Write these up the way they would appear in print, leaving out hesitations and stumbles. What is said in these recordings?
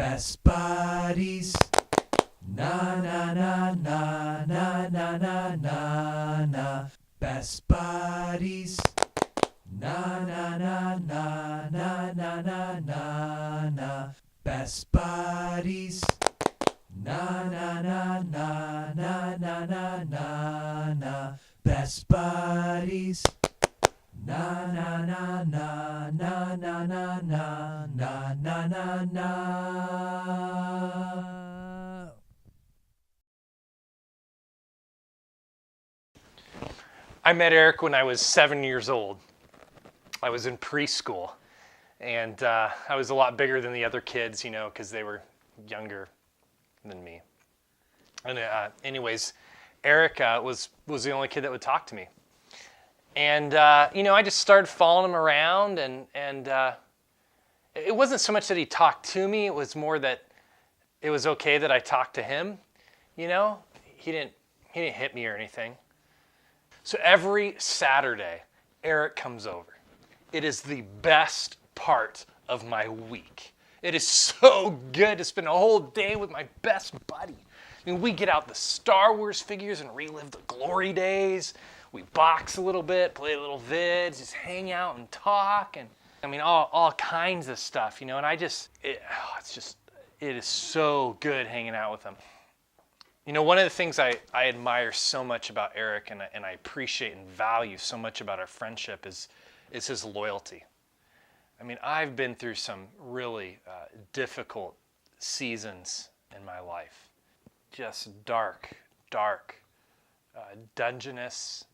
Best buddies. Na na na na na na na na na. Best buddies. Na na na na na na na na na. Best buddies. Na na na na na na na na na. Best buddies. Na na na na na na na na na na na. I met Eric when I was 7 years old. I was in preschool, and I was a lot bigger than the other kids, you know, because they were younger than me. And anyways, Eric was the only kid that would talk to me. And, you know, I just started following him around, and it wasn't so much that he talked to me, it was more that it was okay that I talked to him, you know? He didn't hit me or anything. So every Saturday, Eric comes over. It is the best part of my week. It is so good to spend a whole day with my best buddy. I mean, we get out the Star Wars figures and relive the glory days. We box a little bit, play a little vids, just hang out and talk, and I mean, all kinds of stuff, you know. And it is so good hanging out with him. You know, one of the things I admire so much about Eric and I appreciate and value so much about our friendship is his loyalty. I mean, I've been through some really difficult seasons in my life. Just dark, dungeonous,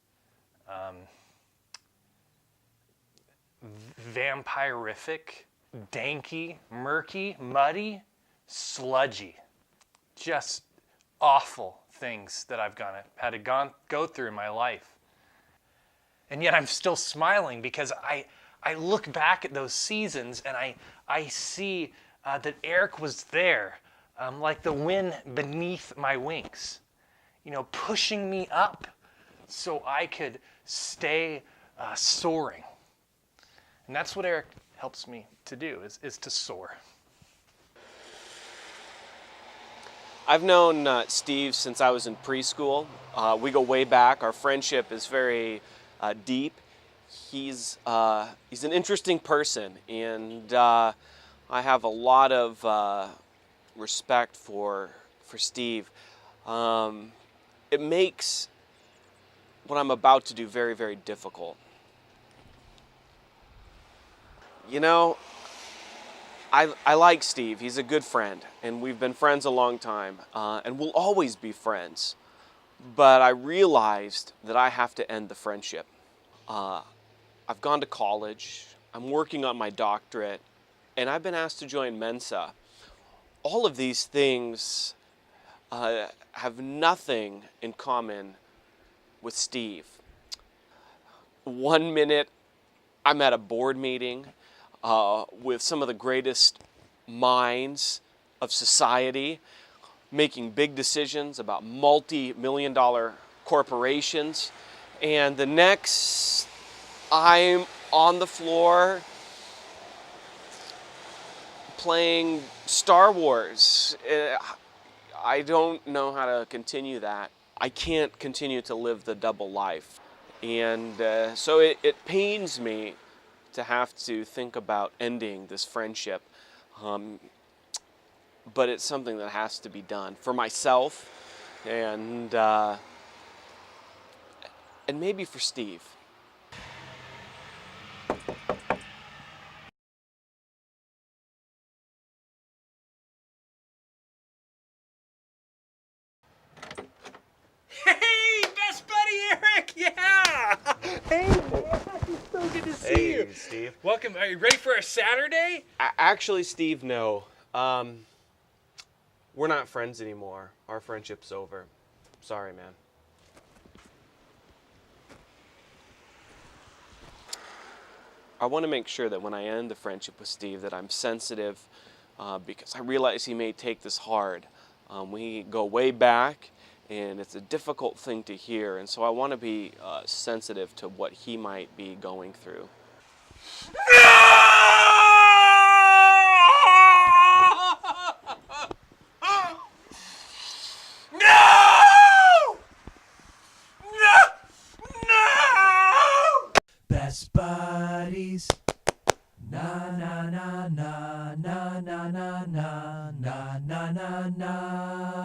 vampirific, danky, murky, muddy, sludgy. Just awful things that I've had to go through in my life. And yet I'm still smiling because I look back at those seasons and I see that Eric was there, like the wind beneath my wings, you know, pushing me up so I could stay soaring. And that's what Eric helps me to do, is to soar. I've known Steve since I was in preschool. We go way back. Our friendship is very deep. He's an interesting person, and I have a lot of respect for Steve. It makes what I'm about to do very, very difficult. You know, I like Steve. He's a good friend, and we've been friends a long time, and we'll always be friends. But I realized that I have to end the friendship. I've gone to college, I'm working on my doctorate, and I've been asked to join Mensa. All of these things have nothing in common with Steve. 1 minute, I'm at a board meeting with some of the greatest minds of society, making big decisions about multi-million-dollar corporations, and the next I'm on the floor playing Star Wars. I don't know how to continue that. I can't continue to live the double life. And so it pains me to have to think about ending this friendship. But it's something that has to be done for myself and maybe for Steve. Hey, best buddy Eric! Yeah! Hey, man, it's so good to see you. Hey, Steve. Welcome. Are you ready for a Saturday? Actually, Steve, no. We're not friends anymore. Our friendship's over. Sorry, man. I want to make sure that when I end the friendship with Steve that I'm sensitive because I realize he may take this hard. We go way back, and it's a difficult thing to hear, and so I want to be sensitive to what he might be going through. buddies. Na na na na na na na na na na na na.